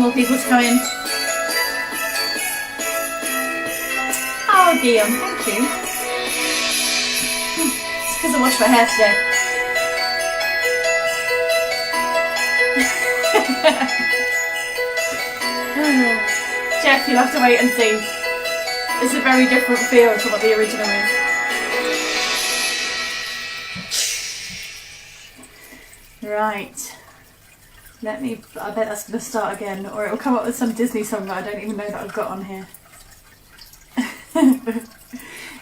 more people to come in. Oh, Guillaume, thank you. It's because I washed my hair today. Jeff, you'll have to wait and see. It's a very different feel to what the original is. Right. I bet that's going to start again, or it will come up with some Disney song that I don't even know that I've got on here.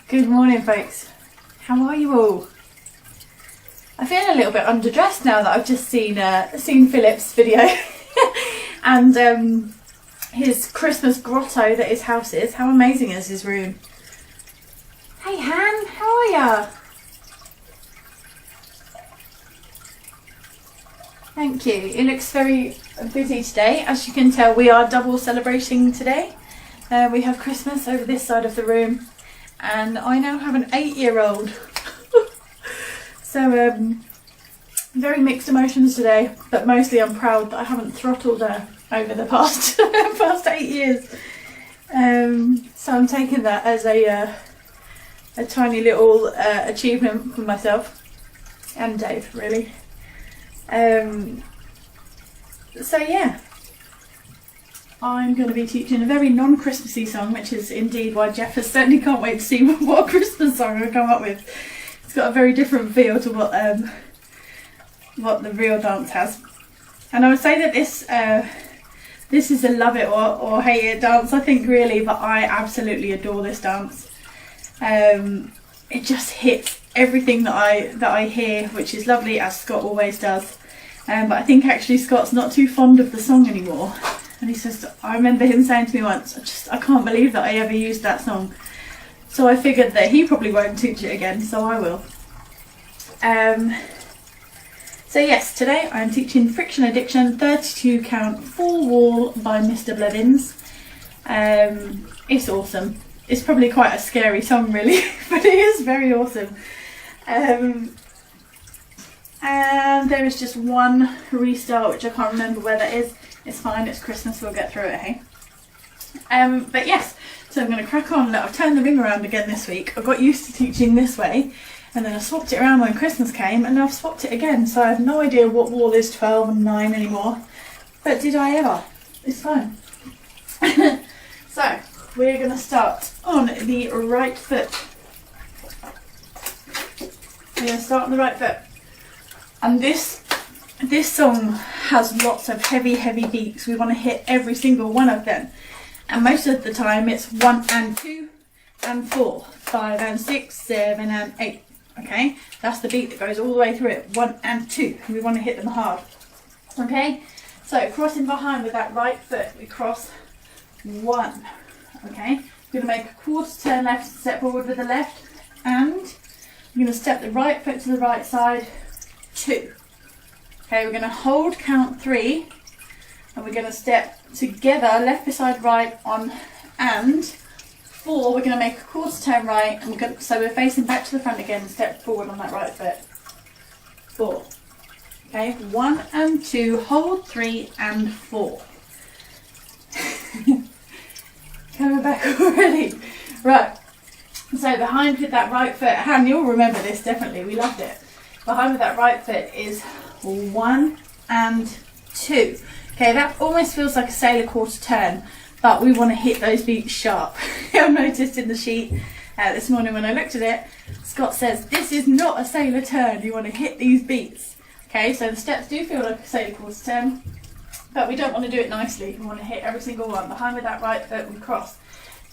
Good morning, folks. How are you all? I feel a little bit underdressed now that I've just seen Philip's video and his Christmas grotto that his house is. How amazing is his room? Hey Han, how are ya? Thank you. It looks very busy today. As you can tell, we are double celebrating today. We have Christmas over this side of the room, and I now have an 8-year-old. So very mixed emotions today, but mostly I'm proud that I haven't throttled her over the past 8 years. So I'm taking that as a tiny little achievement for myself and Dave, really. So yeah, I'm going to be teaching a very non-Christmassy song, which is indeed why Jeff has certainly can't wait to see what Christmas song I come up with. It's got a very different feel to what the real dance has. And I would say that this is a love it or hate it dance, I think, really, but I absolutely adore this dance. It just hits everything that I hear, which is lovely, as Scott always does. But I think actually Scott's not too fond of the song anymore. And he says, I remember him saying to me once, I can't believe that I ever used that song. So I figured that he probably won't teach it again, so I will. So yes, today I'm teaching Friction Addiction 32 count full wall by Mr. Blevins. It's awesome. It's probably quite a scary song really, but it is very awesome. And there is just one restart, which I can't remember where that is. It's fine, it's Christmas, we'll get through it, hey? But yes, so I'm going to crack on. I've turned the ring around again this week. I got used to teaching this way, and then I swapped it around when Christmas came, and now I've swapped it again, so I have no idea what wall is 12 and 9 anymore. But did I ever? It's fine. So, we're going to start on the right foot. We're going to start on the right foot. And this song has lots of heavy beats. We want to hit every single one of them. And most of the time it's 1 and 2 and 4, 5 and 6, 7 and 8. Okay, that's the beat that goes all the way through it. 1 and 2. We want to hit them hard. Okay, so crossing behind with that right foot, we cross 1. Okay, we're going to make a quarter turn left, step forward with the left, and we're going to step the right foot to the right side, 2. Okay, we're going to hold count 3, and we're going to step together, left beside right on and 4. We're going to make a quarter turn right, and so we're facing back to the front again and step forward on that right foot. 4. Okay, 1 and 2, hold 3 and 4. Coming back already. Right, so behind with that right foot, Han, you'll remember this definitely, we loved it. Behind with that right foot is 1 and 2. Okay, that almost feels like a sailor quarter turn, but we want to hit those beats sharp. I noticed in the sheet this morning when I looked at it, Scott says, this is not a sailor turn, you want to hit these beats. Okay, so the steps do feel like a sailor quarter turn, but we don't want to do it nicely. We want to hit every single one. Behind with that right foot, we cross.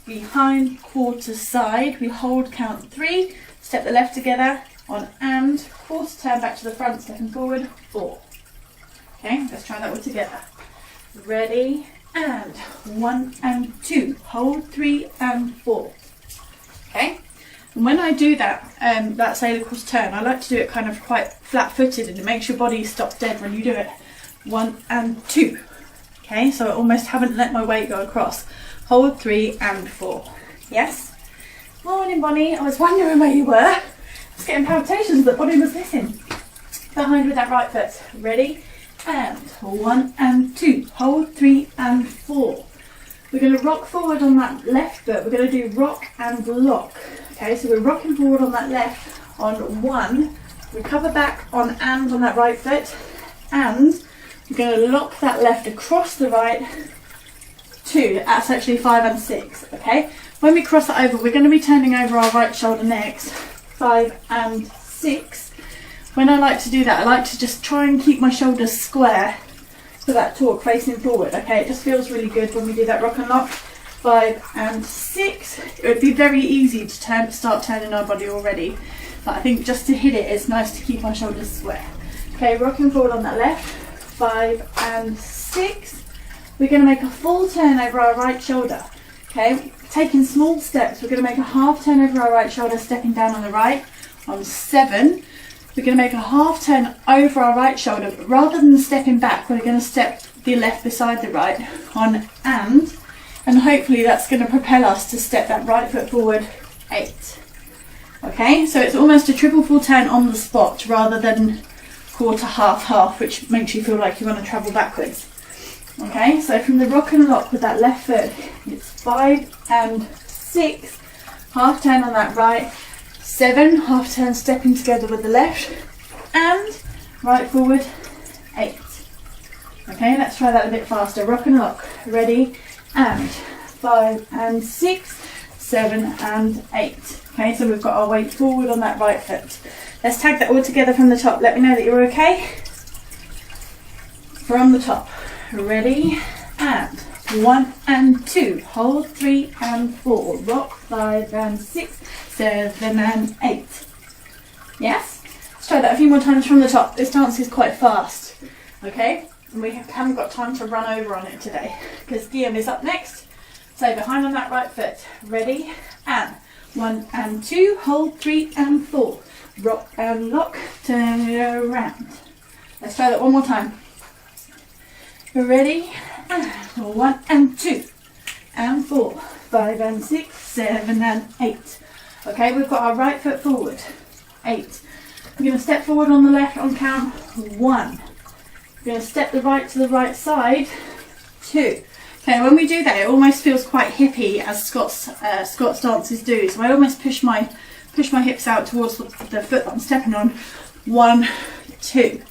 Behind quarter side, we hold count 3, step the left together on and, quarter turn back to the front, stepping forward, 4. Okay, let's try that one together. Ready, and 1 and 2, hold 3 and 4. Okay, and when I do that, that sailor quarter turn, I like to do it kind of quite flat-footed, and it makes your body stop dead when you do it. 1 and 2. Okay, so I almost haven't let my weight go across. Hold 3 and 4. Yes? Morning, Bonnie. I was wondering where you were. I was getting palpitations that Bonnie was missing. Behind with that right foot. Ready? and 1 and 2, hold 3 and 4. We're going to rock forward on that left foot. We're going to do rock and lock. Okay, so we're rocking forward on that left on 1, recover back on and on that right foot, and we're going to lock that left across the right 2. That's actually 5 and 6. Okay, when we cross that over, we're going to be turning over our right shoulder next, 5 and 6. When I like to do that, I like to just try and keep my shoulders square for that torque facing forward. Okay, it just feels really good when we do that rock and lock. 5 and 6. It would be very easy to start turning our body already, but I think just to hit it, it's nice to keep my shoulders square. Okay, rocking forward on that left, 5 and 6. We're going to make a full turn over our right shoulder. Okay, taking small steps, we're going to make a half turn over our right shoulder, stepping down on the right. On 7, we're going to make a half turn over our right shoulder, but rather than stepping back, we're going to step the left beside the right on and hopefully that's going to propel us to step that right foot forward, 8. Okay, so it's almost a triple full turn on the spot rather than quarter, half, half, which makes you feel like you want to travel backwards. Okay, so from the rock and lock with that left foot, it's 5 and 6, half turn on that right, 7, half turn stepping together with the left, and right forward, 8. Okay, let's try that a bit faster. Rock and lock, ready, and 5 and 6, 7 and 8. Okay, so we've got our weight forward on that right foot. Let's tag that all together from the top. Let me know that you're okay. From the top, ready, and 1 and 2, hold 3 and 4, rock 5 and 6, 7 and 8. Yes? Let's try that a few more times from the top. This dance is quite fast, okay? And we haven't got time to run over on it today because Guillaume is up next. So behind on that right foot, ready, and 1 and 2, hold 3 and 4, rock and lock, turn it around. Let's try that one more time. Ready, and 1 and 2 and 4, 5 and 6, 7 and 8. Okay, we've got our right foot forward, 8. We're going to step forward on the left on count 1. We're going to step the right to the right side, 2. Okay, when we do that, it almost feels quite hippie, as Scott's dances do. So I almost push my hips out towards the foot that I'm stepping on. 1, 2.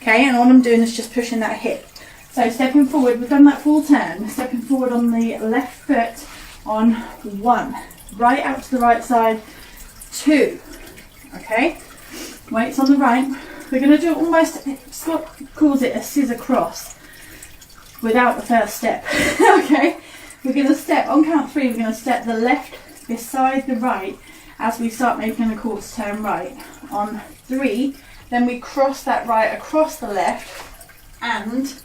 Okay, and all I'm doing is just pushing that hip. So stepping forward, we've done that full turn. Stepping forward on the left foot on 1. Right out to the right side, 2. Okay, weights on the right. We're going to do almost, Scott calls it a scissor cross without the first step. Okay, we're going to step, on count 3, we're going to step the left beside the right as we start making a quarter turn right. On 3, then we cross that right across the left, and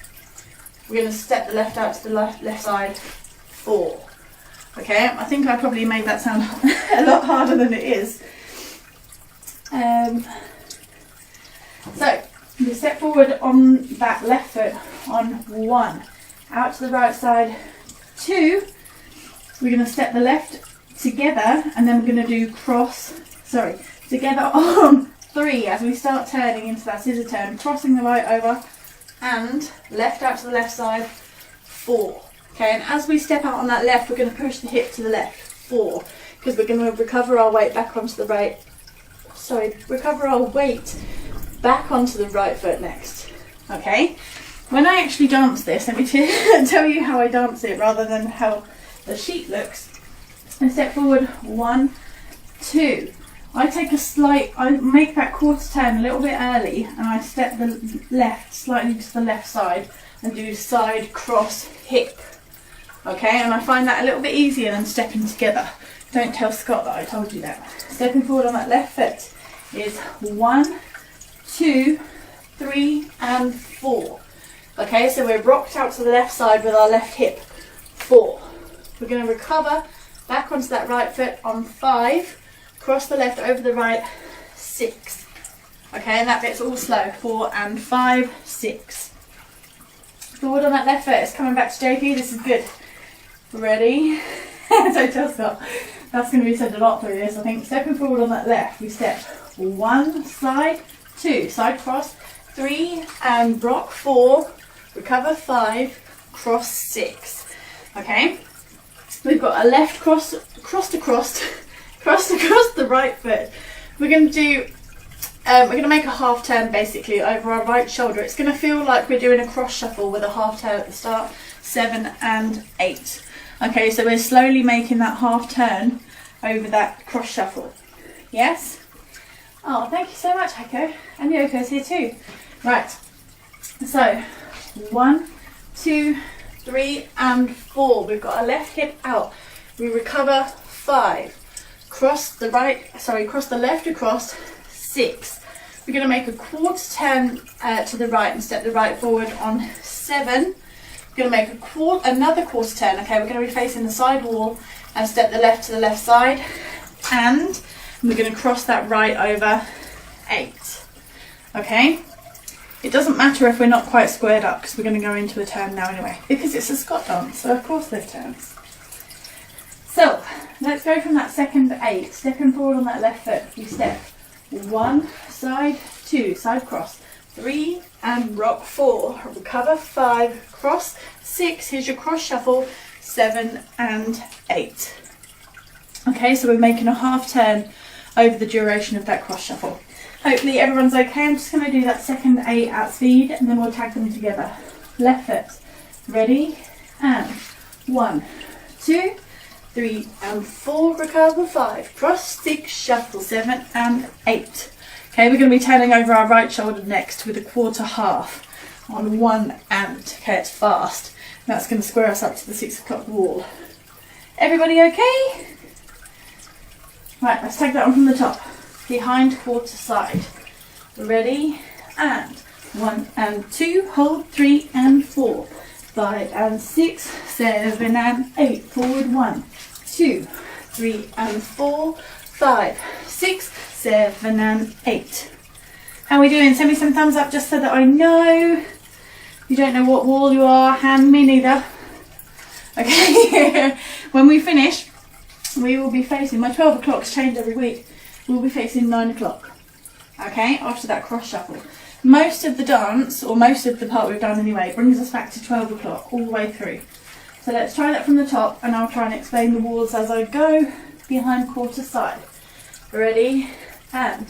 we're going to step the left out to the left side, 4. Okay, I think I probably made that sound a lot harder than it is. So we step forward on that left foot on 1, out to the right side, 2. We're going to step the left together, and then we're going to do together on 3 as we start turning into that scissor turn, crossing the right over, and left out to the left side, 4. Okay, and as we step out on that left, we're going to push the hip to the left, 4, because we're going to recover our weight back onto the right. Recover our weight back onto the right foot next. Okay, when I actually dance this, let me tell you how I dance it rather than how the sheet looks. I step forward, 1, 2. I make that quarter turn a little bit early, and I step the left slightly to the left side and do side cross hip. Okay, and I find that a little bit easier than stepping together. Don't tell Scott that I told you that. Stepping forward on that left foot is 1, 2, 3 and 4. Okay, so we're rocked out to the left side with our left hip, 4. We're going to recover back onto that right foot on 5, cross the left over the right, 6. Okay, and that bit's all slow, 4 and 5, 6. Forward on that left foot, it's coming back to JP, this is good. Ready? Don't tell Scott. That's going to be said a lot through this, I think. Stepping forward on that left, we step 1 side, 2, side cross, 3 and rock 4, recover 5, cross 6. Okay, we've got a left cross across the right foot. We're going to do, we're going to make a half turn basically over our right shoulder. It's going to feel like we're doing a cross shuffle with a half turn at the start, 7 and 8. Okay, so we're slowly making that half turn over that cross shuffle. Yes? Oh, thank you so much, Heko. And Yoko's here too. Right, so 1, 2, 3 and 4. We've got our left hip out. We recover 5. Cross the left across 6. We're going to make a quarter turn to the right and step the right forward on 7. We're going to make another quarter turn. Okay, we're going to be facing the side wall and step the left to the left side, and we're going to cross that right over 8. Okay, it doesn't matter if we're not quite squared up because we're going to go into a turn now anyway, because it's a Scot dance, so of course there's turns. So let's go from that second 8, stepping forward on that left foot. We step 1 side, 2 side cross, 3 and rock 4, recover 5, cross 6, here's your cross shuffle, 7 and 8. Okay, so we're making a half turn over the duration of that cross shuffle. Hopefully everyone's okay. I'm just going to do that second 8 at speed and then we'll tag them together. Left foot, ready, and 1, 2, 3 and 4, recover 5, cross 6, shuffle 7 and 8. Okay, we're going to be turning over our right shoulder next with a quarter half on 1 and. Okay, it's fast. That's going to square us up to the 6 o'clock wall. Everybody okay? Right, let's take that one from the top. Behind quarter side. Ready, and 1 and 2, hold 3 and 4, 5 and 6, 7 and 8, forward 1, 2, 3 and 4, 5, 6, 7 and 8. How are we doing? Send me some thumbs up just so that I know. You don't know what wall you are, hand me neither. Okay, when we finish, we will be facing, my 12 o'clocks change every week, we'll be facing 9 o'clock. Okay, after that cross shuffle. Most of the dance, or most of the part we've done anyway, brings us back to 12 o'clock all the way through. So let's try that from the top and I'll try and explain the walls as I go. Behind quarter side. Ready, and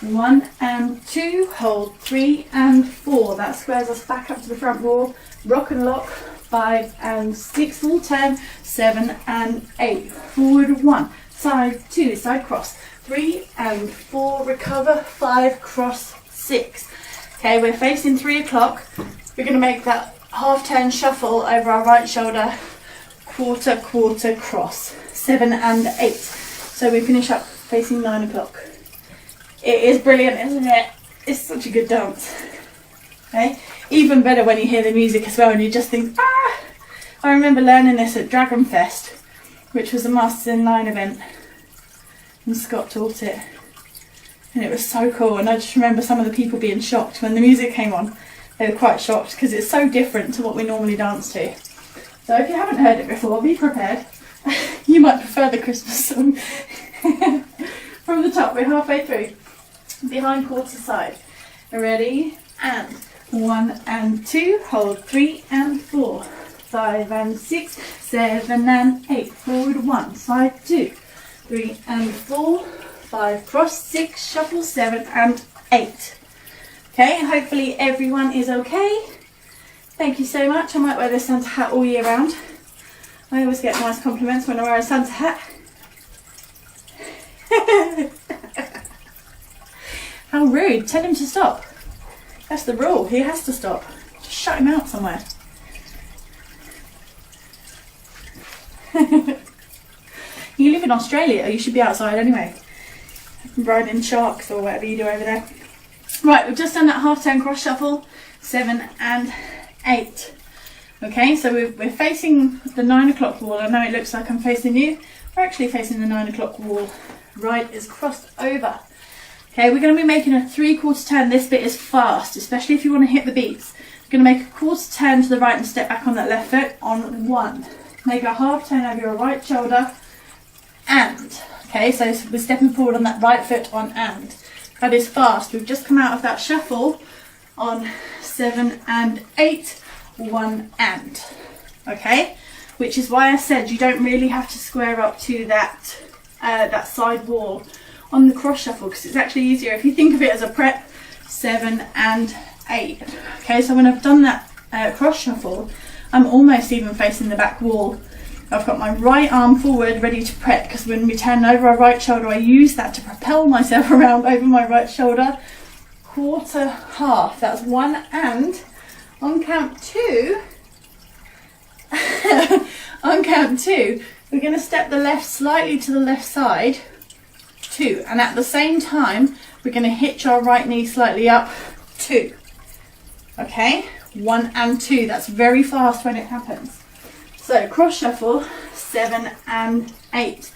1 and 2, hold 3 and 4. That squares us back up to the front wall. Rock and lock, 5 and 6, full turn, 7 and 8. Forward 1, side 2, side cross, 3 and 4, recover 5, cross 6. Okay, we're facing 3 o'clock. We're going to make that half turn shuffle over our right shoulder, quarter, quarter, cross, 7 and 8. So we finish up facing 9 o'clock. It is brilliant, isn't it? It's such a good dance. Okay, even better when you hear the music as well and you just think, ah! I remember learning this at Dragon Fest, which was a Masters in Line event, and Scott taught it. And it was so cool, and I just remember some of the people being shocked when the music came on. They were quite shocked because it's so different to what we normally dance to. So if you haven't heard it before, be prepared. You might prefer the Christmas song. From the top, we're halfway through. Behind quarter side. Ready, and 1 and 2, hold 3 and 4, 5 and 6, 7 and 8, forward 1, side 2, 3 and 4, 5, cross 6, shuffle 7 and 8. Okay, hopefully everyone is okay. Thank you so much. I might wear this Santa hat all year round. I always get nice compliments when I wear a Santa hat. How rude. Tell him to stop. That's the rule. He has to stop. Just shut him out somewhere. You live in Australia. You should be outside anyway. Riding sharks or whatever you do over there. Right, we've just done that half turn cross shuffle. 7 and 8. Okay, so we're facing the 9 o'clock wall. I know it looks like I'm facing you. We're actually facing the 9 o'clock wall. Right is crossed over. Okay, we're going to be making a 3/4 turn. This bit is fast, especially if you want to hit the beats. We're going to make a quarter turn to the right and step back on that left foot on 1. Make a half turn over your right shoulder and. Okay, so we're stepping forward on that right foot on and. That is fast. We've just come out of that shuffle on 7 and 8, 1 and. Okay, which is why I said you don't really have to square up to that that side wall on the cross shuffle, because it's actually easier if you think of it as a prep 7 and 8. Okay, so when I've done that cross shuffle, I'm almost even facing the back wall. I've got my right arm forward ready to prep, because when we turn over our right shoulder, I use that to propel myself around over my right shoulder. Quarter, half, that's 1 and. On count 2, on count 2, we're going to step the left slightly to the left side, 2, and at the same time, we're going to hitch our right knee slightly up, 2. Okay, 1 and 2, that's very fast when it happens. So cross shuffle, 7 and 8,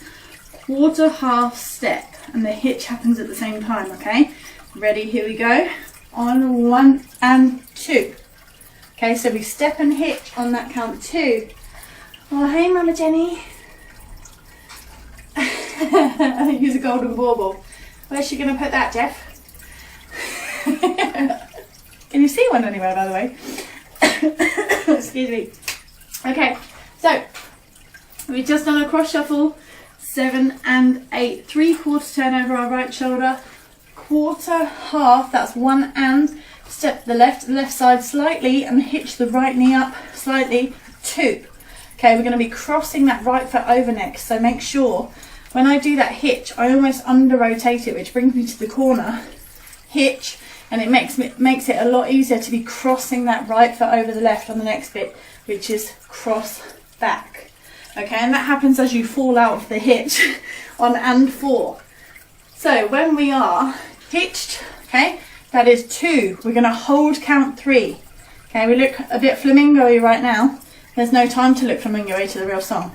quarter, half, step, and the hitch happens at the same time, okay? Ready, here we go, on 1 and 2. Okay, so we step and hitch on that count 2. Oh, hey Mama Jenny. Use a golden bauble. Where's she going to put that, Jeff? Can you see one anywhere, by the way? Excuse me. Okay, so we've just done a cross shuffle, 7 and 8, 3/4 turn over our right shoulder, quarter, half, that's 1 and, step the left side slightly and hitch the right knee up slightly, 2. Okay, we're going to be crossing that right foot over next, so make sure when I do that hitch, I almost under rotate it, which brings me to the corner, hitch, and it makes it a lot easier to be crossing that right foot over the left on the next bit, which is cross back. Okay, and that happens as you fall out of the hitch on and 4. So when we are hitched, okay, that is 2. We're going to hold count 3. Okay, we look a bit flamingo-y right now. There's no time to look flamingo-y to the real song.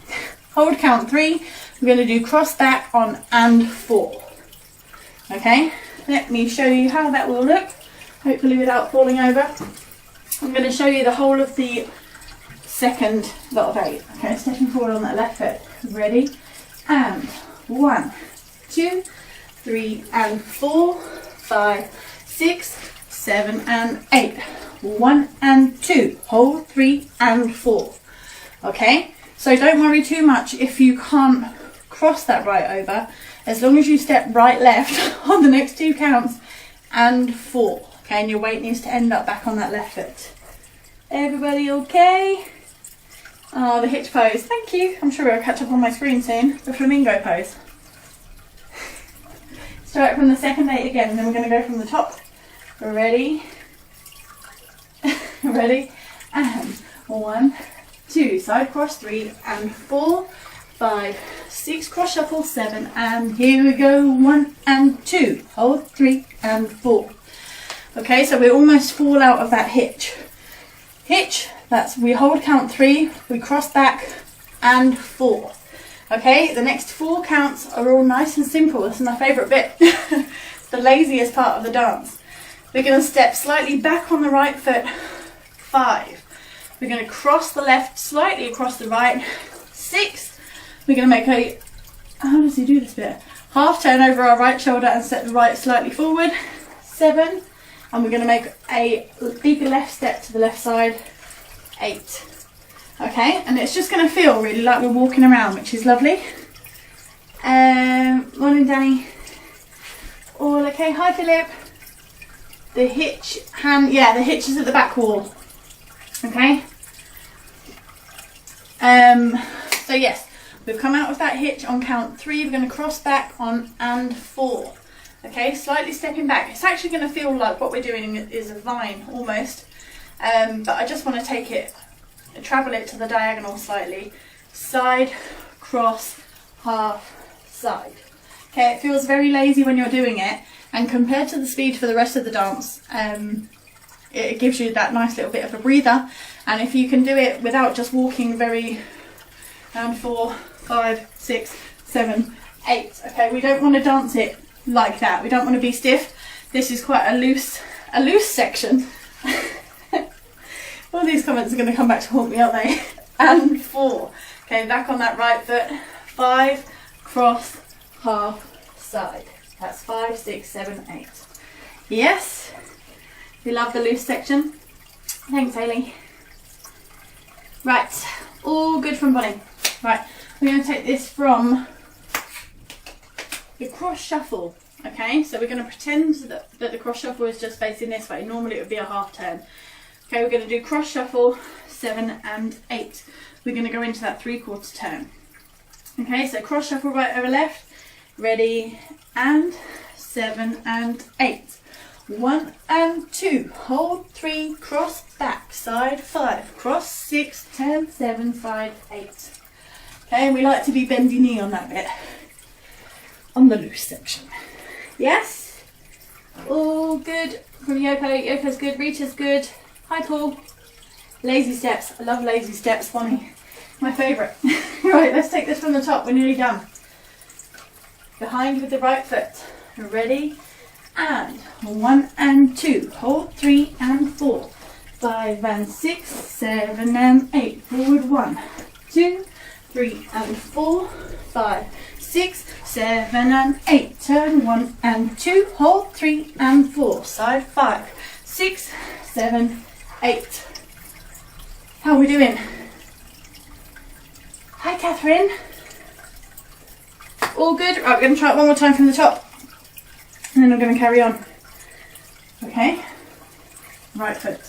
Hold count 3. We're going to do cross back on and 4. Okay, let me show you how that will look, hopefully without falling over. I'm going to show you the whole of the second lot of 8. Okay, stepping forward on that left foot. Ready? And 1, 2, 3 and 4, 5, 6, 7 and 8. 1 and 2. Hold 3 and 4. Okay, so don't worry too much if you can't cross that right over, as long as you step right left on the next 2 counts and 4. Okay, and your weight needs to end up back on that left foot. Everybody okay? Oh, the hitch pose. Thank you. I'm sure it'll catch up on my screen soon. The flamingo pose. Start from the second 8 again, and then we're going to go from the top. Ready? Ready? And 1, 2, side cross, 3 and 4, 5, 6, cross shuffle, 7, and here we go, 1 and 2. Hold 3 and 4. Okay, so we almost fall out of that hitch. Hitch, that's we hold count 3, we cross back and 4. Okay, the next 4 counts are all nice and simple. This is my favourite bit. It's the laziest part of the dance. We're going to step slightly back on the right foot, 5. We're going to cross the left slightly across the right, 6. We're going to make a, how does he do this bit? Half turn over our right shoulder and step the right slightly forward, 7. And we're going to make a big left step to the left side, 8. Okay, and it's just going to feel really like we're walking around, which is lovely. Morning, Danny. All okay? Hi, Philip. The hitch hand, yeah, the hitch is at the back wall. Okay. So yes, we've come out of that hitch on count 3. We're going to cross back on and 4. Okay, slightly stepping back. It's actually going to feel like what we're doing is a vine almost, but I just want to take it, travel it to the diagonal slightly. Side, cross, half, side. Okay, it feels very lazy when you're doing it, and compared to the speed for the rest of the dance, it gives you that nice little bit of a breather. And if you can do it without just walking very round 4, 5, 6, 7, 8. Okay, we don't want to dance it like that. We don't want to be stiff. This is quite a loose section. All these comments are going to come back to haunt me, aren't they? And 4. Okay, back on that right foot. 5, cross, half, side. That's 5, 6, 7, 8. Yes. We love the loose section. Thanks, Hayley. Right, all good from Bonnie. Right, we're going to take this from the cross shuffle. Okay, so we're going to pretend that the cross shuffle is just facing this way. Normally it would be a half turn. Okay, we're going to do cross shuffle 7 and 8. We're going to go into that 3/4 turn. Okay, so cross shuffle right over left. Ready, and 7 and 8. 1 and 2. Hold 3. Cross back. Side 5. Cross 6, 10, 7, side 8. Okay, and we like to be bendy knee on that bit. On the loose section. Yes? All good from Yoko. Yoko's good. Rita's good. Hi, Paul. Lazy steps. I love lazy steps, Bonnie. My favourite. Right, let's take this from the top. We're nearly done. Behind with the right foot. Ready? And 1 and 2. Hold 3 and 4. 5 and 6. 7 and 8. Forward 1, 2, 3 and 4. 5, 6, 7 and 8. Turn 1 and 2. Hold 3 and 4. Side 5, 6, 7, 8. How are we doing? Hi, Catherine. All good? Right, we're going to try it one more time from the top. And then I'm going to carry on. Okay? Right foot.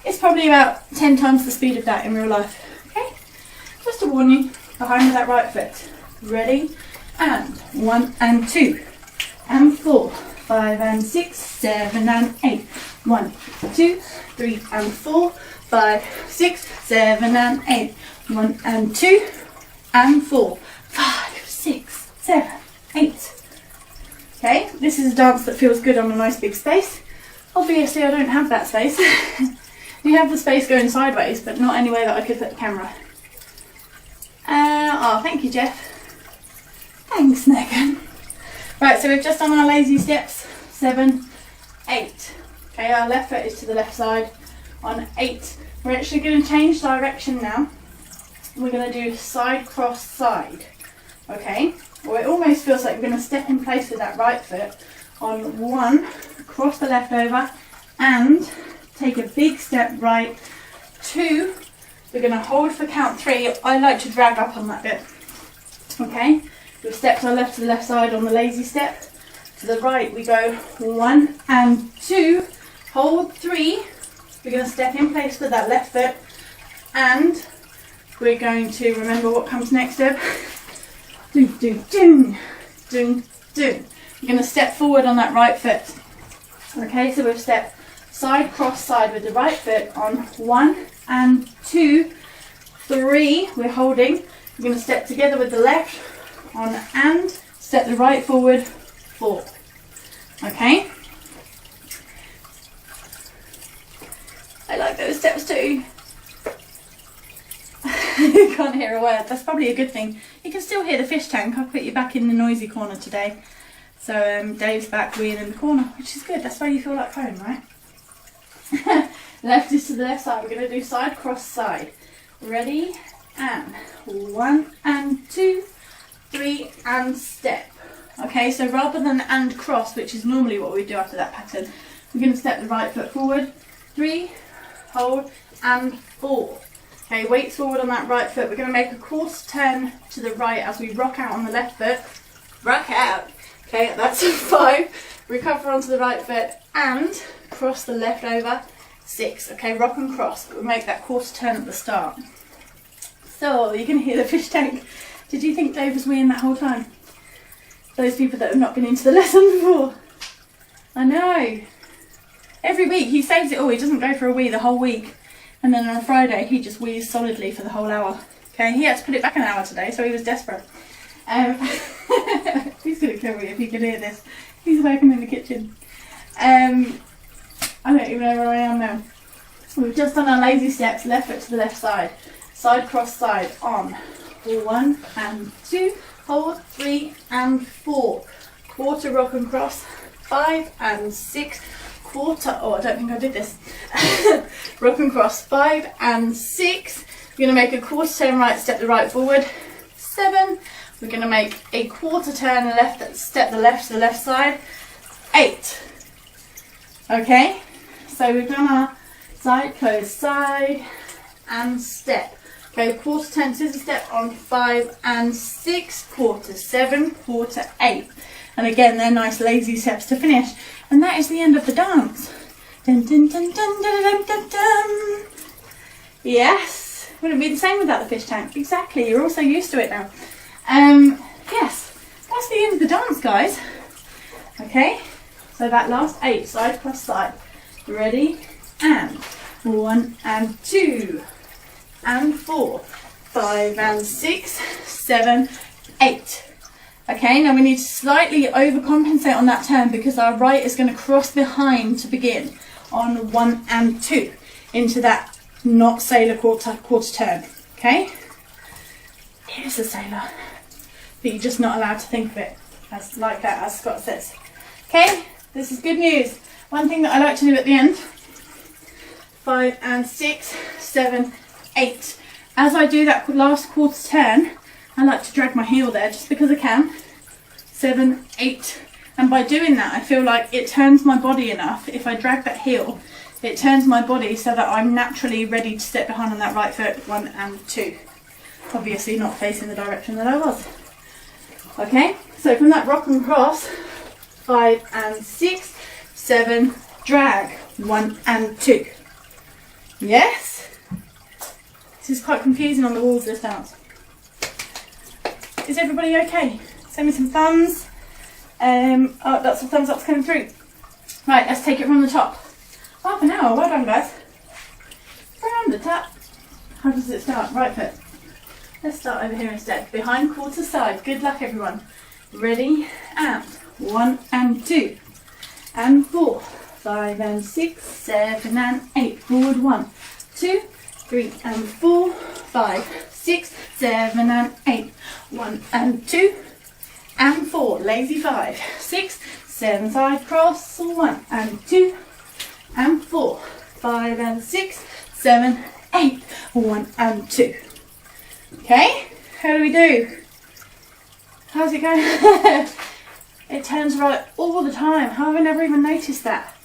It's probably about 10 times the speed of that in real life. Okay? Just to warn you, behind with that right foot. Ready? And 1 and 2. And 4. 5 and 6. 7 and 8. 1, 2, 3 and 4. 5, 6, 7 and 8. 1 and 2 and 4. 5, 6, 7, 8. Okay, this is a dance that feels good on a nice big space. Obviously I don't have that space. We have the space going sideways, but not any way that I could put the camera. Oh, thank you, Jeff. Thanks, Megan. Right, so we've just done our lazy steps. 7, 8. Okay, our left foot is to the left side. On 8, we're actually going to change direction now. We're going to do side, cross, side. Okay, well, it almost feels like we're going to step in place with that right foot. On 1, cross the left over and take a big step right. 2, we're going to hold for count 3. I like to drag up on that bit. Okay, we've stepped our left to the left side on the lazy step. To the right we go 1 and 2, hold 3. We're going to step in place with that left foot and we're going to remember what comes next, Deb. Do, do, do, do, do. You're going to step forward on that right foot. Okay, so we've stepped side, cross, side with the right foot on 1 and 2, 3. We're holding. We're going to step together with the left on and step the right forward, 4. Okay. I like those steps too. You can't hear a word. That's probably a good thing. You can still hear the fish tank. I'll put you back in the noisy corner today. So Dave's back weeing in the corner, which is good. That's why you feel like home, right? Left is to the left side. We're going to do side, cross, side. Ready? And 1 and 2, 3 and step. Okay, so rather than and cross, which is normally what we do after that pattern, we're going to step the right foot forward. 3, hold, and 4. Okay, weights forward on that right foot. We're going to make a quarter turn to the right as we rock out on the left foot. Rock out. Okay, that's a 5. Recover onto the right foot and cross the left over. 6. Okay, rock and cross. We'll make that quarter turn at the start. So, you can hear the fish tank. Did you think Dave was weeing that whole time? Those people that have not been into the lesson before. I know. Every week he saves it all. He doesn't go for a wee the whole week. And then on a Friday he just wheezes solidly for the whole hour. Okay, he had to put it back an hour today, so he was desperate. He's going to kill me if he could hear this. He's working in the kitchen. I don't even know where I am now. We've just done our lazy steps, left foot to the left side. Side, cross, side on 1 and 2, hold 3 and 4. Quarter rock and cross, 5 and 6. Quarter, oh I don't think I did this. Rock and cross, 5 and 6. We're going to make a quarter turn right, step the right forward. 7. We're going to make a quarter turn left, step the left to the left side. 8. Okay, So we've done our side, close, side, and step. Go quarter turn, scissor step on 5 and 6, quarter 7, quarter 8. And again, they're nice lazy steps to finish. And that is the end of the dance. Dun, dun, dun, dun, dun, dun, dun, dun. Yes, wouldn't be the same without the fish tank. Exactly, you're all so used to it now. Yes, that's the end of the dance, guys. Okay, so that last 8, side plus side. Ready? And 1 and 2 and 4, 5 and 6, 7, 8. Okay, now we need to slightly overcompensate on that turn because our right is going to cross behind to begin on 1 and 2 into that not sailor quarter turn. Okay, it is a sailor, but you're just not allowed to think of it as like that, as Scott says. Okay, this is good news. One thing that I like to do at the end, 5 and 6, 7, 8. As I do that last quarter turn, I like to drag my heel there just because I can. 7, 8. And by doing that, I feel like it turns my body enough. If I drag that heel, it turns my body so that I'm naturally ready to step behind on that right foot, 1 and 2. Obviously not facing the direction that I was. Okay, so from that rock and cross, 5 and 6, 7, drag, 1 and 2. Yes? This is quite confusing on the walls, this dance. Is everybody okay? Send me some thumbs. Oh, lots of thumbs ups coming through. Right, let's take it from the top. Half an hour, well done guys. From the top. How does it start? Right foot. Let's start over here instead. Behind quarter side. Good luck everyone. Ready? And 1 and 2 and 4, 5 and 6, 7 and 8. Forward 1, 2, 3 and 4, 5, 6, 7 and 8. 1 and 2 and 4. Lazy 5, 6, 7 side cross. 1 and 2 and 4, 5 and 6, 7, 8. 1 and 2. Okay, how do we do? How's it going? It turns right all the time. How have I never even noticed that?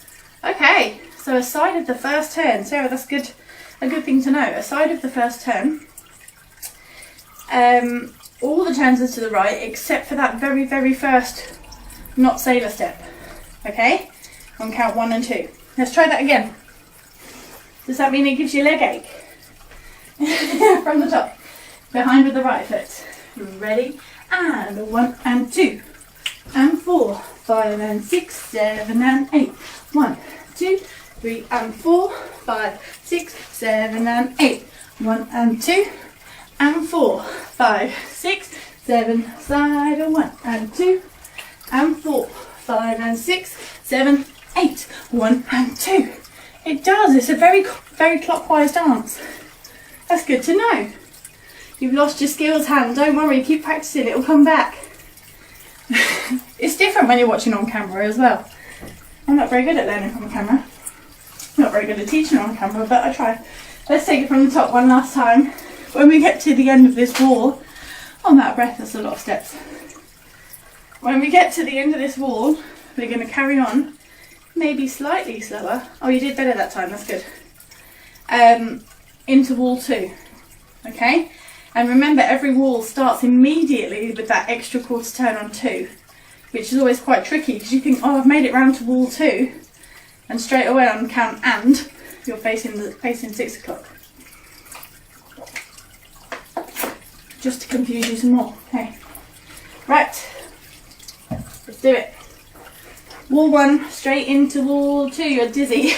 Okay, so aside of the first turn, Sarah, that's good. A good thing to know. Aside of the first turn, all the turns are to the right except for that very, very first not sailor step. Okay, on count 1 and 2. Let's try that again. Does that mean it gives you leg ache? From the top, behind with the right foot. Ready? And 1 and 2 and 4, 5 and 6, 7 and 8. 1, 2, 3 and 4, 5, 6, 7 and 8. 1 and 2 and 4, 5, 6, 7, side. 1 and 2 and 4, 5 and 6, 7, 8. 1 and 2. It does. It's a very, very clockwise dance. That's good to know. You've lost your skills, Han. Don't worry. Keep practicing. It will come back. It's different when you're watching on camera as well. I'm not very good at learning from camera. Not very good at teaching on camera, but I try. Let's take it from the top one last time. When we get to the end of this wall, I'm out of breath, that's a lot of steps. When we get to the end of this wall, we're going to carry on, maybe slightly slower. Oh, you did better that time, that's good. Into wall 2, okay? And remember, every wall starts immediately with that extra quarter turn on 2, which is always quite tricky because you think, oh, I've made it round to wall 2, and straight away on count and you're facing 6 o'clock. Just to confuse you some more. Okay, right, let's do it. Wall 1 straight into wall 2. You're dizzy.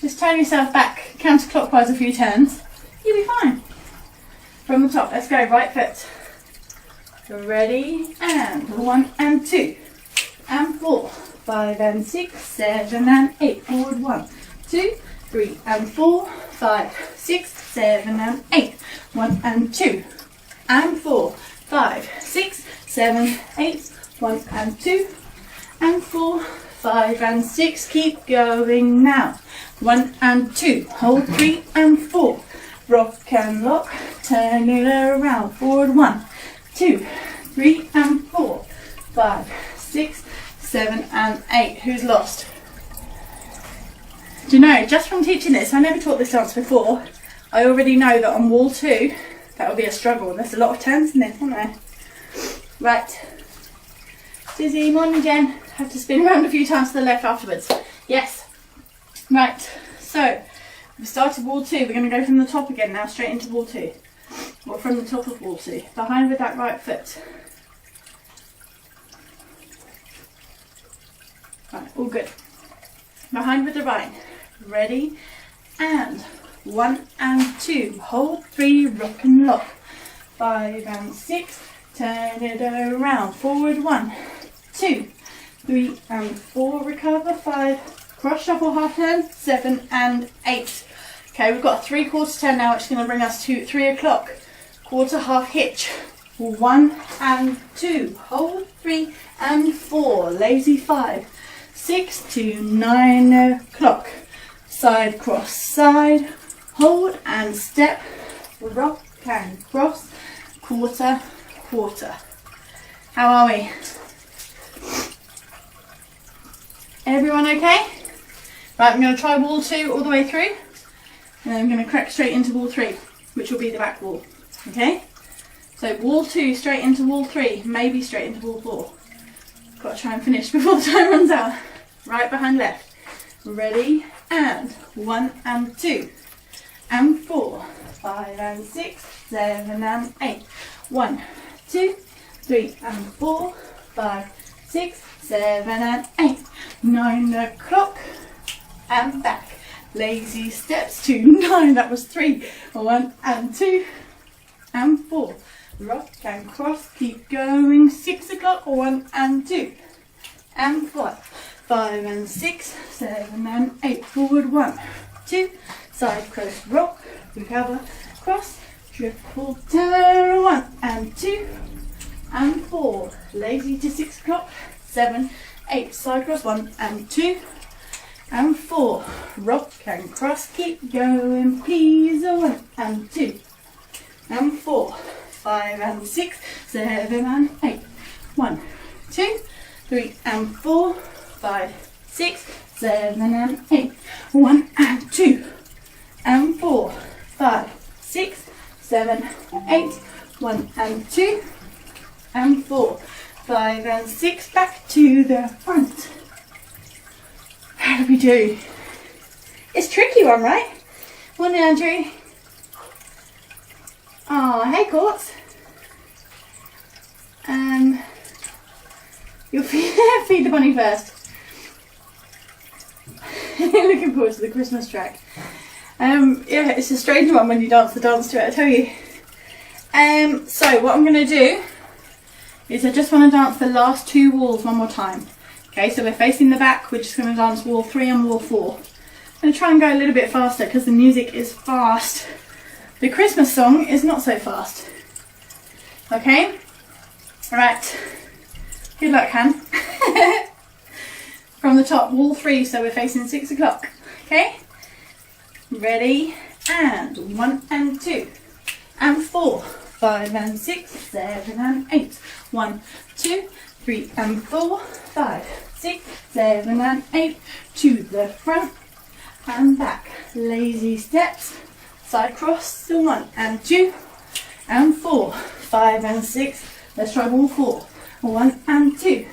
Just turn yourself back counterclockwise a few turns. You'll be fine. From the top, let's go. Right foot. Ready? And 1 and 2 and 4, 5 and 6, 7 and 8. Forward 1, 2, 3 and 4, 5, 6, 7 and 8. 1 and 2 and 4, 5, 6, 7, 8. 1 and 2 and 4, 5 and 6. Keep going now. 1 and 2. Hold 3 and 4. Rock and lock. Turn it around. Forward 1, 2, 3 and 4, 5, 6, 7 and 8. Who's lost? Do you know, just from teaching this, I never taught this dance before, I already know that on wall 2, that will be a struggle. There's a lot of turns in this, aren't there? Right. Dizzy, morning Jen. Have to spin around a few times to the left afterwards. Yes. Right, so we started wall 2. We're going to go from the top again now, straight into wall 2. Or from the top of wall 2. Behind with that right foot. Right, all good. Behind with the right. Ready, and 1 and 2. Hold 3, rock and lock. 5 and 6. Turn it around. Forward 1, 2, 3 and 4. Recover. 5. Cross shuffle half turn. 7 and 8. Okay, we've got a 3/4 turn now, which is going to bring us to 3 o'clock. Quarter half hitch. 1 and 2. Hold 3 and 4. Lazy 5. 6 to 9 o'clock. Side cross side. Hold and step. Rock and cross. Quarter, quarter. How are we? Everyone okay? Right, I'm going to try wall 2 all the way through. And then I'm going to crack straight into wall 3, which will be the back wall. Okay? So wall 2 straight into wall 3, maybe straight into wall 4. Got to try and finish before the time runs out. Right behind left. Ready, and 1 and 2 and 4, 5 and 6, 7 and 8. 1, 2, 3 and 4, 5, 6, 7 and 8. 9 o'clock and back. Lazy steps to 9. That was 3. 1 and 2 and 4. Rock and cross. Keep going. 6 o'clock. 1 and 2 and 5. 5 and 6, 7 and 8. Forward 1, 2. Side cross rock. Recover. Cross. Triple turn. 1 and 2 and 4. Lazy to 6 o'clock. 7, 8. Side cross. 1 and 2 and 4. Rock and cross. Keep going. Please. 1 and 2 and 4. 5 and 6, 7 and 8. 1, 2, 3 and 4. 5, 6, 7 and 8. 1 and 2 and 4. 5, 6, 7, 8. 1 and 2 and 4. 5 and 6. Back to the front. How do we do? It's a tricky one, right? Morning, Andrew. Oh, hey, Courts. You'll feed the bunny first. Looking forward to the Christmas track. Yeah, it's a strange one when you dance the dance to it, I tell you. So what I'm going to do is I just want to dance the last 2 walls one more time. Okay, so we're facing the back. We're just going to dance wall 3 and wall 4. I'm going to try and go a little bit faster because the music is fast. The Christmas song is not so fast. Okay? Right. Good luck, Han. From the top, wall 3, so we're facing 6 o'clock. Okay? Ready, and 1 and 2 and 4, 5 and 6, 7 and 8. 1, 2, 3 and 4, 5, 6, 7 and 8. To the front and back. Lazy steps. Side cross. 1 and 2 and 4, 5 and 6. Let's try wall 4. 1 and 2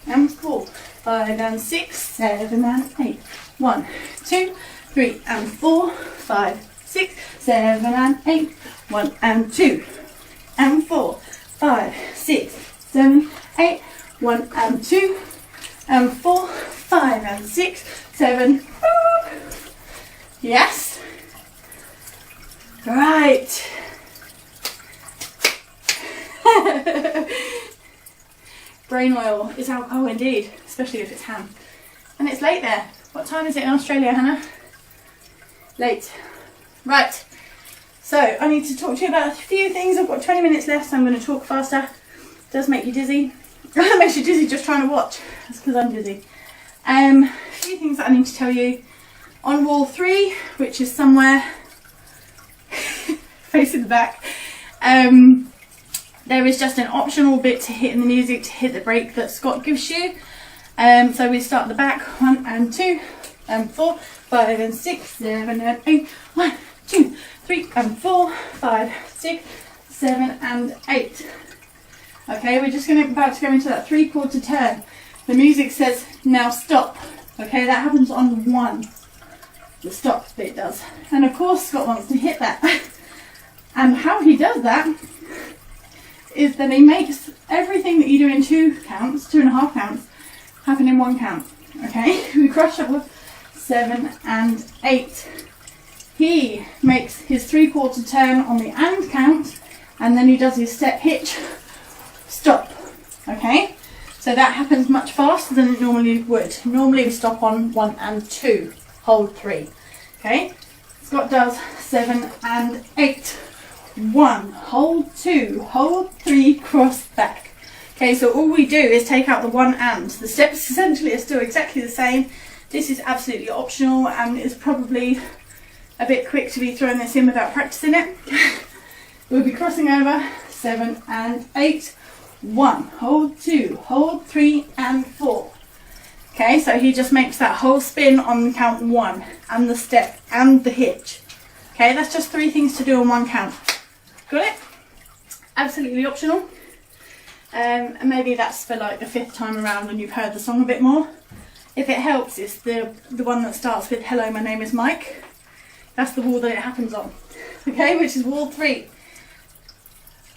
and 4, 5 and 6, 7 and 8. 1, 2, 3 and 4, 5, 6, 7 and 8. 1 and 2 and 4, 5, 6, 7, 8. 1 and 2 and 4, 5 and 6, 7. Yes. Right. Brain oil is alcohol indeed, especially if it's ham. And it's late there. What time is it in Australia, Hannah? Late. Right. So I need to talk to you about a few things. I've got 20 minutes left, so I'm going to talk faster. It does make you dizzy. It makes you dizzy just trying to watch. That's because I'm dizzy. A few things that I need to tell you. On wall 3, which is somewhere facing the back, there is just an optional bit to hit in the music to hit the break that Scott gives you. So we start the back, 1 and 2 and 4, 5 and 6, 7 and 8, 1, 2, 3 and 4, 5, 6, 7 and 8. Okay, we're just about to go into that 3/4 turn. The music says now stop. Okay, that happens on 1. The stop bit does. And of course Scott wants to hit that. And how he does that is that he makes everything that you do in 2 counts, 2.5 counts, happen in 1 count. Okay, we cross shuffle 7 and 8. He makes his 3/4 turn on the and count, and then he does his step hitch, stop. Okay, so that happens much faster than it normally would. Normally we stop on 1 and 2, hold 3. Okay, Scott does 7 and 8. 1, hold 2, hold 3, cross back. Okay, so all we do is take out the 1 and. The steps essentially are still exactly the same. This is absolutely optional and is probably a bit quick to be throwing this in without practicing it. We'll be crossing over 7 and 8. 1, hold 2, hold 3 and 4. Okay, so he just makes that whole spin on count 1 and the step and the hitch. Okay, that's just 3 things to do on 1 count. Got it? Absolutely optional. And maybe that's for like the 5th time around when you've heard the song a bit more. If it helps, it's the one that starts with hello, my name is Mike. That's the wall that it happens on. Okay, which is wall 3.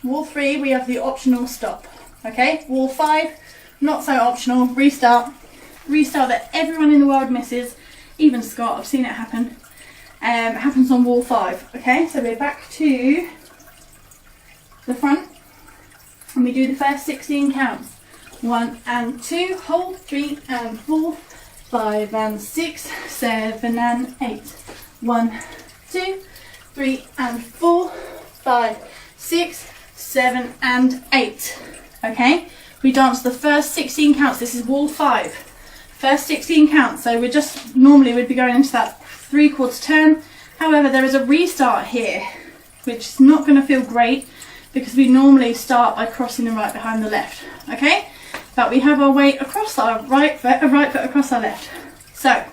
Wall 3, we have the optional stop. Okay, wall 5, not so optional, restart. Restart that everyone in the world misses, even Scott, I've seen it happen. It happens on wall 5. Okay, so we're back to the front and we do the first 16 counts. 1 and 2, hold 3 and 4, 5 and 6, 7 and 8. 1, 2, 3 and 4, 5, 6, 7 and 8. Okay, we dance the first 16 counts. This is wall 5. First 16 counts. So we're just normally we'd be going into that 3/4 turn. However, there is a restart here, which is not going to feel great because we normally start by crossing the right behind the left. Okay, but we have our weight across our right foot across our left. So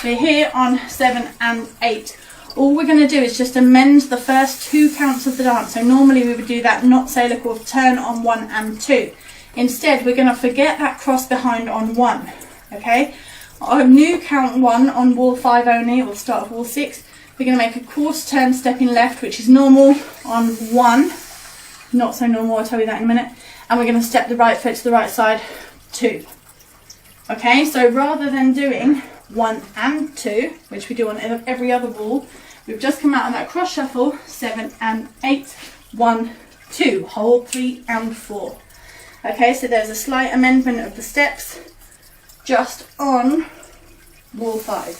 we're here on 7 and 8. All we're going to do is just amend the first 2 counts of the dance. So normally we would do that not sailor quarter turn on 1 and 2. Instead, we're going to forget that cross behind on 1. Okay, our new count 1 on wall 5 only, we'll start at wall 6. We're going to make a quarter turn stepping left, which is normal on 1. Not so normal, I'll tell you that in a minute. And we're going to step the right foot to the right side, 2. Okay, so rather than doing 1 and 2, which we do on every other wall, we've just come out on that cross shuffle, 7 and 8, 1, 2, hold 3 and 4. Okay, so there's a slight amendment of the steps just on wall 5.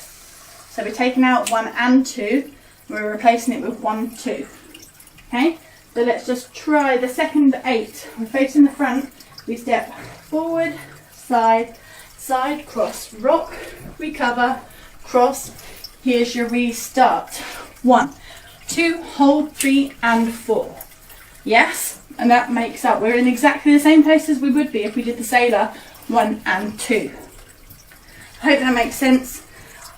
So we're taking out 1 and 2, we're replacing it with 1, 2. Okay, so let's just try the second 8. We're facing the front, we step forward, side, side, cross, rock, recover, cross. Here's your restart. 1, 2, hold 3 and 4. Yes, and that makes up. We're in exactly the same place as we would be if we did the sailor 1 and 2. I hope that makes sense.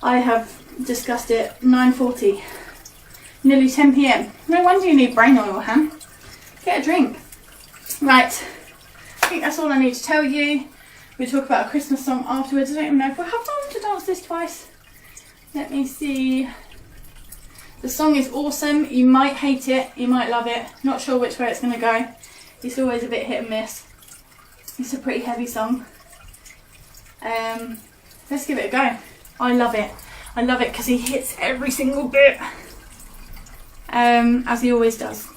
I have discussed it 9:40, nearly 10 p.m. No wonder you need brain oil, Han. Get a drink. Right, I think that's all I need to tell you. We'll talk about a Christmas song afterwards. I don't even know if we'll have time to dance this twice. Let me see. The song is awesome. You might hate it, you might love it. Not sure which way it's going to go. It's always a bit hit and miss. It's a pretty heavy song. Let's give it a go. I love it. I love it because he hits every single bit. As he always does.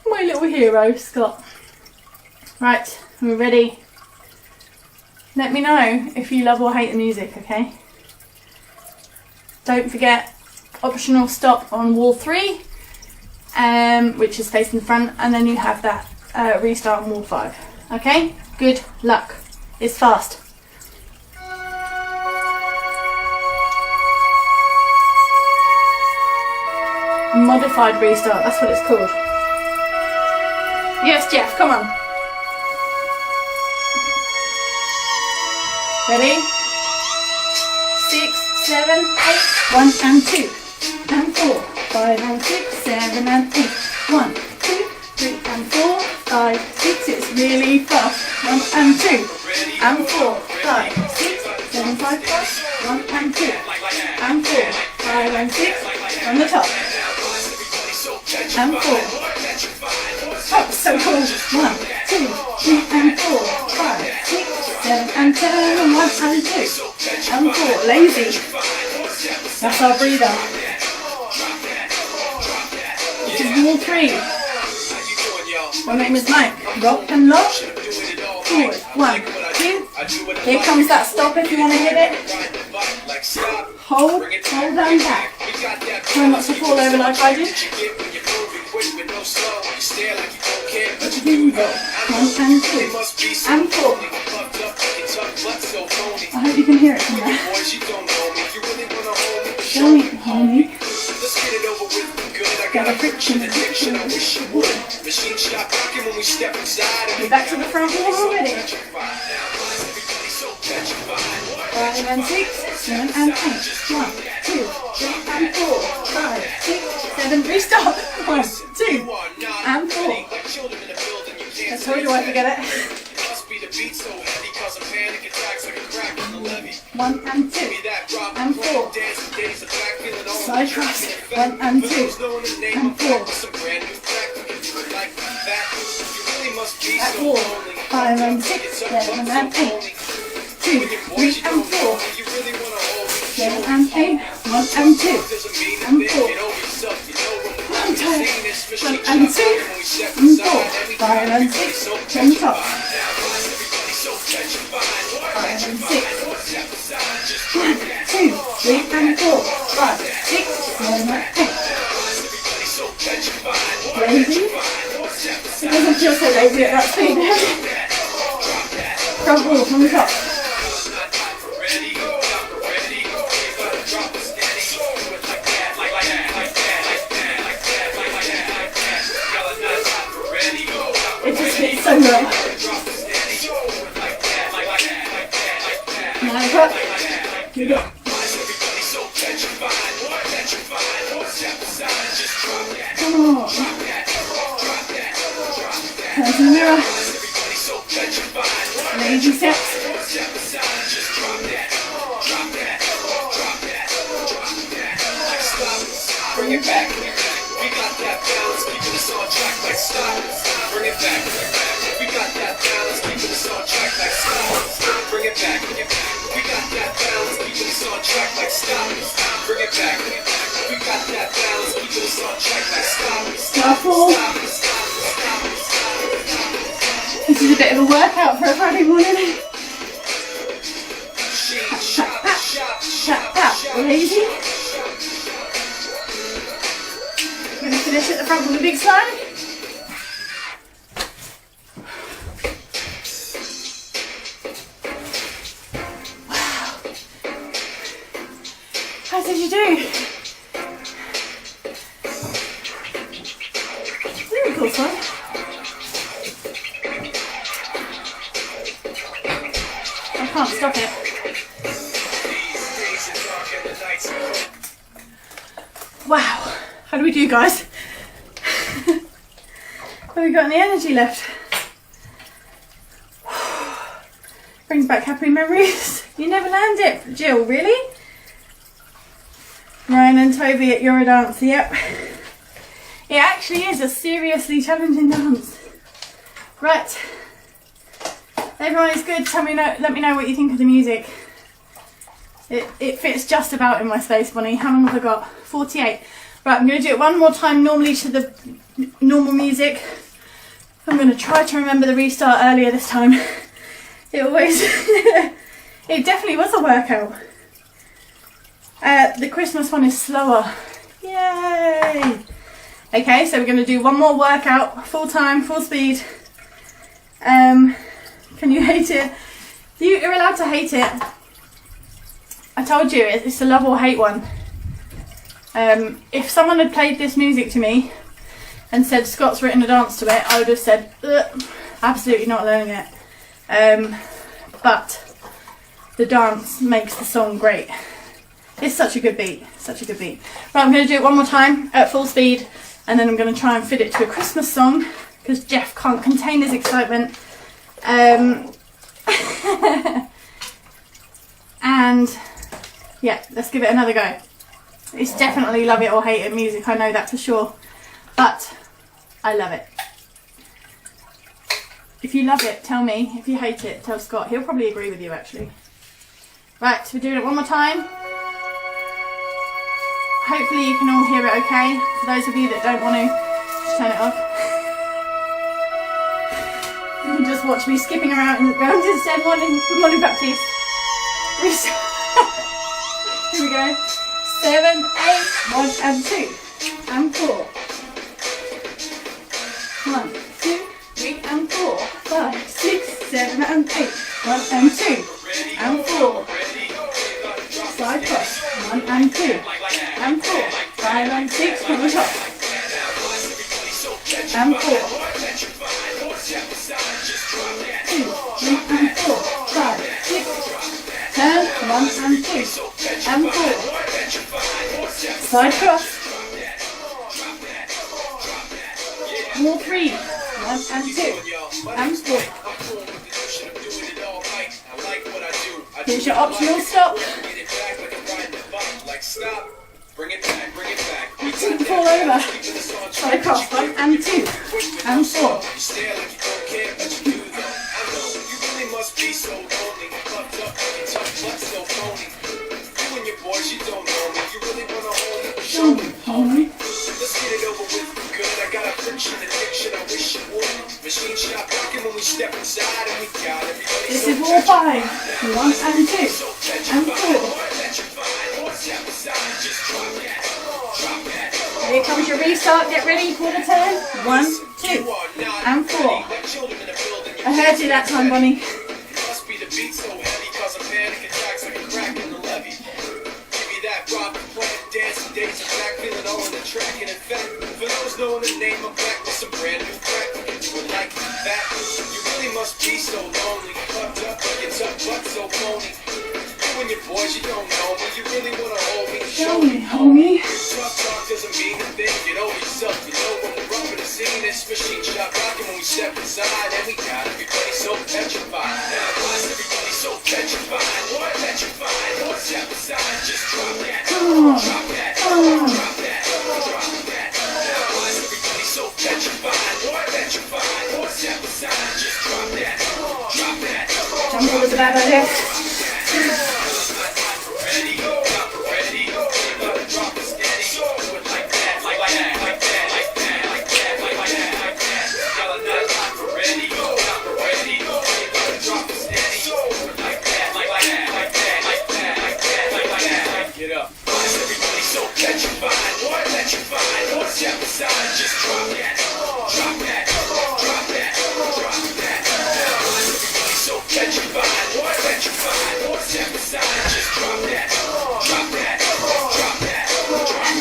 My little hero, Scott. Right, we're ready. Let me know if you love or hate the music, okay? Don't forget, optional stop on wall 3, which is facing the front, and then you have that restart on wall 5. Okay? Good luck. It's fast. A modified restart, that's what it's called. Yes, Jeff, come on. Ready? 6, 7, 8. 1 and 2 and 4, 5 and 6, 7 and 8. 1, 2, 3 and 4, 5, 6. It's really fast. 1 and 2 and 4, 5, 6, 7, 5, 5. 1 and 2 and 4, 5 and 6. On the top. And 4. Oh, so cool. 1, 2, 3 and 4, 5, 6, 7 and 10. And 1 and 2 and 4. Lazy. That's our breather. This is wall 3. My name is Mike. Rock and lock. Forward. 1, 2. Here comes that stop if you want to hit it. Hold and back. Try not to fall over like I did. Here we go. 1 and 2 and 4. I hope you can hear it from there. Don't hold me. Got a friction. We're back to the front wall already. 5 and 6, 7 and 8. 1, 2, 3 and 4, 5, 6, 7. Restart. 1, 2 and 4. I told you I forget it. 1 and 2 and 4. Side cross. 1 and 2 and 4. Back wall. 5 and 6, 7 and 8. 2, 3 and 4. 7 and 8. 1 and 2 and 4. I'm tired. 1 and 2 and 4. 5 and 6 on top. 5 and 6. 1, 2, 3 and 4. 5, 6, 7 and 8. Lazy. It doesn't feel so lazy at that speed. Front wall from the top. It just hits so well. 9 o'clock. Here we go. Come on. Turn to the mirror. Lazy steps. Bring it back. We got that balance, keeping us on track like stars. Bring it back. We got that balance, keeping us on track like stars. Bring it back. We got that balance, keeping us on track like stars. Bring it back. We got that balance, keeping us on track like stars. Shuffle. This is a bit of a workout for a Friday morning. Tap. Lazy. We're going to finish at the front with a big slide. Wow. How did you do? Very cool slide. I can't stop it. Wow. How do we do, guys? Have we got any energy left? Brings back happy memories. You never learned it, Jill, really? Ryan and Toby at Eurodance, yep. It actually is a seriously challenging dance. Right. Everyone is good. Let me know what you think of the music. It fits just about in my space, Bonnie. How long have I got? 48. Right, I'm going to do it one more time, normally to the normal music. I'm going to try to remember the restart earlier this time. It always, it definitely was a workout. The Christmas one is slower. Yay! Okay, so we're going to do one more workout, full time, full speed. Can you hate it? You're allowed to hate it. I told you, it's a love or hate one. If someone had played this music to me and said Scott's written a dance to it, I would have said, absolutely not learning it. But the dance makes the song great. It's such a good beat, such a good beat. Right, I'm going to do it one more time at full speed, and then I'm going to try and fit it to a Christmas song because Jeff can't contain his excitement. And yeah, let's give it another go. It's definitely love it or hate it music, I know that for sure, but I love it. If you love it, tell me. If you hate it, tell Scott. He'll probably agree with you actually. Right, we're doing it one more time. Hopefully you can all hear it okay. For those of you that don't want to, just turn it off. You can just watch me skipping around instead. Morning Baptiste. Here we go. 7, 8, 1 and 2 and 4. 1, 2, 3 and 4. 5, 6, 7 and 8. 1 and 2 and 4. Side cross. 1 and 2 and 4. 5 and 6 from the top. And 4. 2, 3 and 4. 5, 6. Turn. 1 and 2 and 4. Side cross. More 3. 1 and 2 and 4. Here's your optional stop. Bring it back. Didn't fall over. Side cross. 1 and 2 and 4. Show me, homie. Let's get it over with. Good. I got a friction addiction. I wish you would. Machine shop rocking when we step inside and we got everybody. This is wall 5. 1 and 2 and 4. Here comes your restart. Get ready for the turn. 1, 2 and 4. I heard you that time, Bonnie. Must be the beat so heavy, causing panic attacks like a crack in the levee. Give me that rock, playing, dancing, days are back, feeling all in the track. And in fact, for those knowing the name, I'm back with some brand new crack. Do it like that. You really must be so lonely. Fucked up like your tough butt so phony. You and your boys, you don't know me. You really wanna hold me. Show me, homie. Tough talk doesn't mean a thing. Get over yourself. You know when we're up in the scene, this machine shop rocking when we step inside. And we got everybody so petrified. Now why's everybody so petrified? What petrified? What step aside? Just drop that. Drop that. Drop that. Drop that. Now why's everybody so petrified? What petrified? What step aside? Just drop that. Drop that. Jump over to that right there.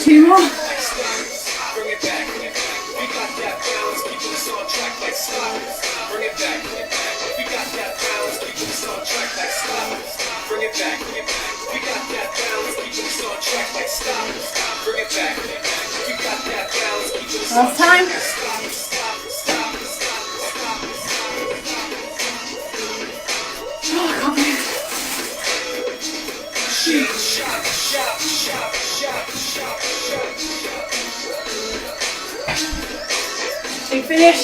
Two more. Bring it back. We got that balance, keeping us on track like sloppers. Bring it back. We got that balance, keeping us on track like sloppers. Bring it back. We got that balance, keeping us on track like sloppers. Bring it back. We got that balance, keeping us on track like sloppers. Oh, I can't believe it. Big finish.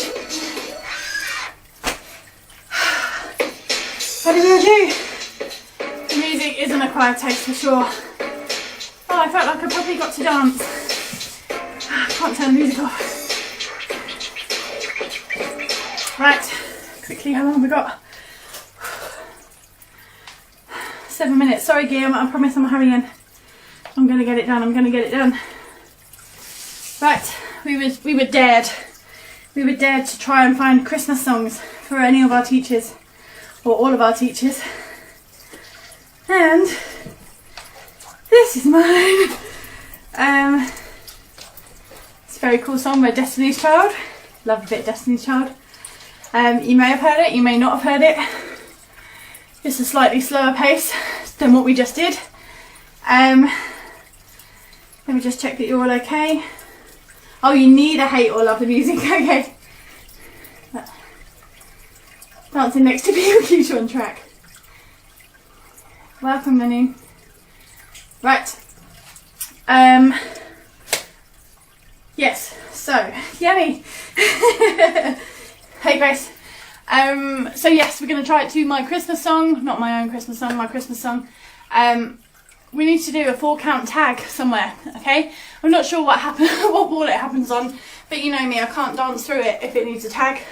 How did we all do? The music is an acquired taste for sure. Oh, I felt like I probably got to dance. I can't turn the music off. Right, quickly, how long have we got? 7 minutes. Sorry, Guillaume, I promise I'm hurrying. I'm going to get it done. Right, we were dared. We were dared to try and find Christmas songs for any of our teachers, or all of our teachers. And this is mine. It's a very cool song by Destiny's Child. Love a bit of Destiny's Child. You may have heard it, you may not have heard it. It's a slightly slower pace than what we just did. Let me just check that you're all okay. Oh, you neither hate or love the music, okay. Dancing next to people keeps you on track. Welcome, Manu. Right. Yes, so, yummy. Hey, Grace. So yes, we're going to try it to my Christmas song, not my own Christmas song, my Christmas song. We need to do a 4-count tag somewhere, okay? I'm not sure what wall it happens on, but you know me, I can't dance through it if it needs a tag.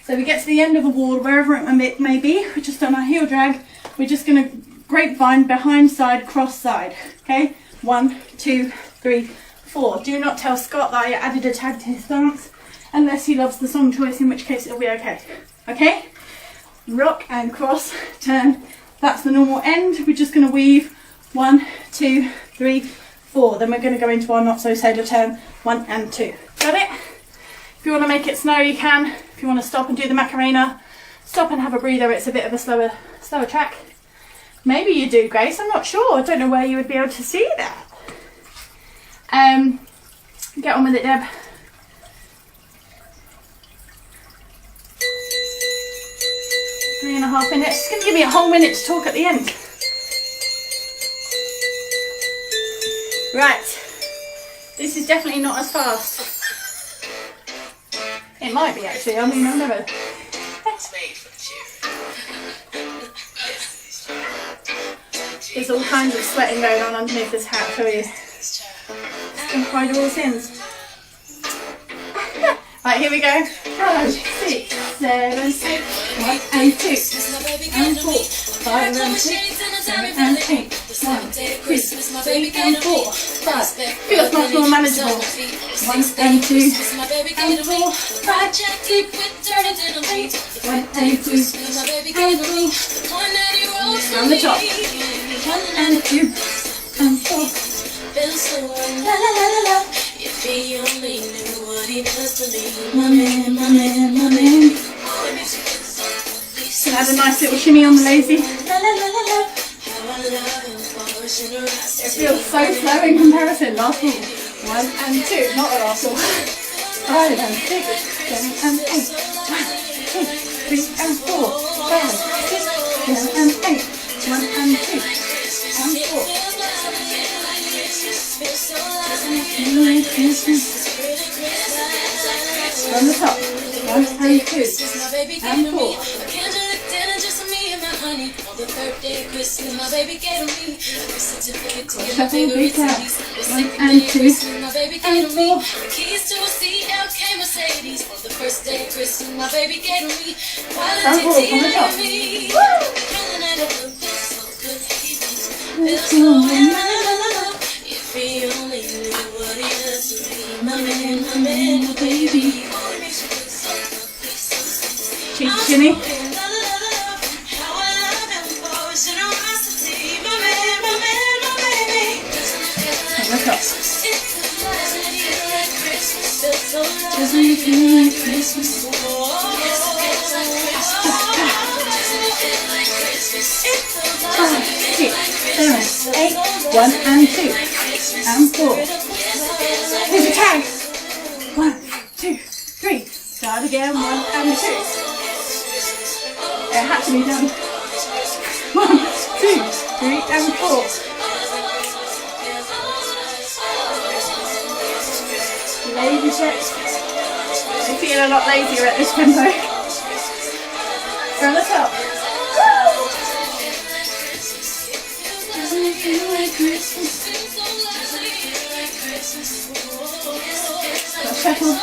So we get to the end of a wall, wherever it may be, we're just on our heel drag, we're just going to grapevine behind side, cross side, okay? 1, 2, 3, 4. Do not tell Scott that I added a tag to his dance, unless he loves the song choice, in which case it'll be okay. Okay? Rock and cross, turn. That's the normal end. We're just going to weave 1, 2, 3, 4. Then we're going to go into our not so sailor turn 1 and 2. Got it? If you want to make it slow, you can. If you want to stop and do the Macarena, stop and have a breather. It's a bit of a slower track. Maybe you do, Grace. I'm not sure. I don't know where you would be able to see that. Get on with it, Deb. Three and a half minutes. It's going to give me a whole minute to talk at the end. Right. This is definitely not as fast. It might be actually. I mean, I've never. There's all kinds of sweating going on underneath this hat for you. Don't hide all sins. Right, here we go. 5, 6, 7, 8, 1 and 2 and 4, 5 and 6, 7 and 8, 1, 2, 3 and 4, 5. Feels much more manageable. 1 and 2 and 4, 5, 6, 1 and 2 and 3. Down the top. 1 and 2 and 4. La la la la la. If he only knew what he does to me. My man, my man, my man. Can add a nice little shimmy on the lazy. La la la la la. It feels so slow in comparison. Last wall. 1 and 2, not the last wall. 5 and 6, 7 and 8. 1, 2, 3 and 4. 5, 6, 7 and 8. 1 and 2 and 4. From the top, 1 and 2 and 4. Shuffle big out, 1 and 2 and 4. And 4 from the top. If he only knew what he does to me, my man, my baby. Cheek shimmy. And look up. Doesn't it feel like Christmas? 5, 6, 7, 8, 1 and 2 and 4. Here's your tag. 1, 2, 3. Start again. 1 and 2. It had to be done. 1, 2, 3 and 4. Lazy check. I feel a lot lazier at this tempo. From the top. Shuffle.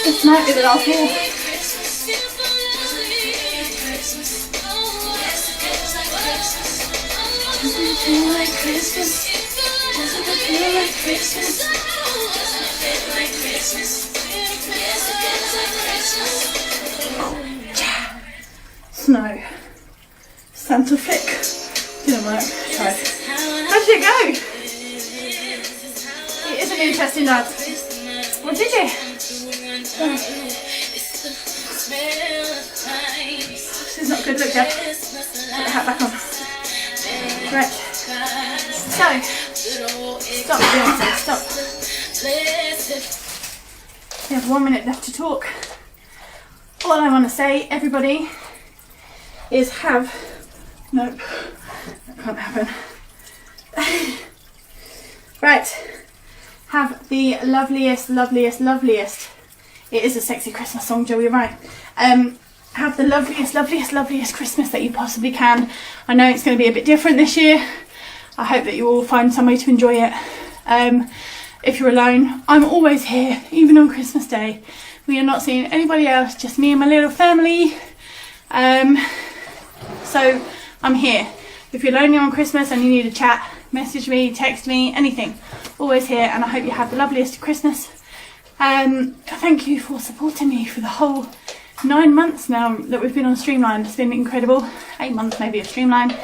This might be the last wall. Doesn't it feel like Christmas? Doesn't it feel like Christmas? Snow. Santa flick. Did didn't work. Try. How did it go? It is an interesting night. What did you? Oh. This is not good, look there. Put the hat back on. Right. So, stop Beyonce, stop. We have 1 minute left to talk. All I want to say, everybody, is nope, that can't happen. Right, have the loveliest, it is a sexy Christmas song, Joe, you're right. Have the loveliest Christmas that you possibly can. I know it's going to be a bit different this year. I hope that you all find some way to enjoy it. If you're alone, I'm always here, even on Christmas Day. We are not seeing anybody else, just me and my little family. So I'm here. If you're lonely on Christmas and you need a chat, message me, text me, anything. Always here, and I hope you have the loveliest Christmas. Thank you for supporting me for the whole 9 months now that we've been on Streamline. It's been incredible. 8 months maybe of Streamline.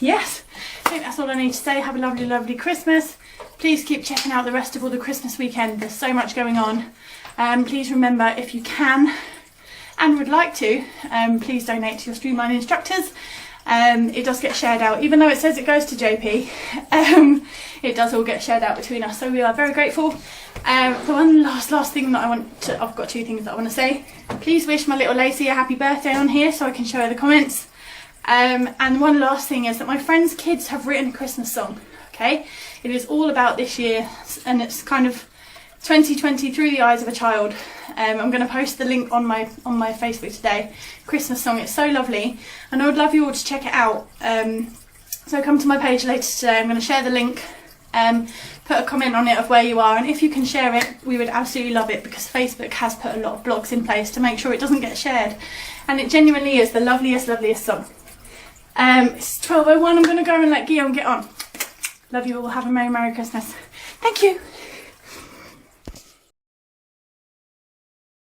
Yes, I think that's all I need to say. Have a lovely Christmas. Please keep checking out the rest of all the Christmas weekend. There's so much going on. Please remember, if you can and would like to, please donate to your Streamline instructors. It does get shared out, even though it says it goes to JP. It does all get shared out between us, so we are very grateful. The one last thing that I've got 2 things that I want to say. Please wish my little Lacey a happy birthday on here so I can show her the comments. And one last thing is that my friends' kids have written a Christmas song. Okay, it is all about this year, and it's kind of 2020 through the eyes of a child. I'm going to post the link on my Facebook today. Christmas song, it's so lovely, and I would love you all to check it out. So come to my page later today. I'm going to share the link, put a comment on it of where you are, and if you can share it, we would absolutely love it, because Facebook has put a lot of blocks in place to make sure it doesn't get shared, and it genuinely is the loveliest song. It's 12:01. I'm going to go and let Guillaume get on. Love you all. Have a Merry Christmas. Thank you.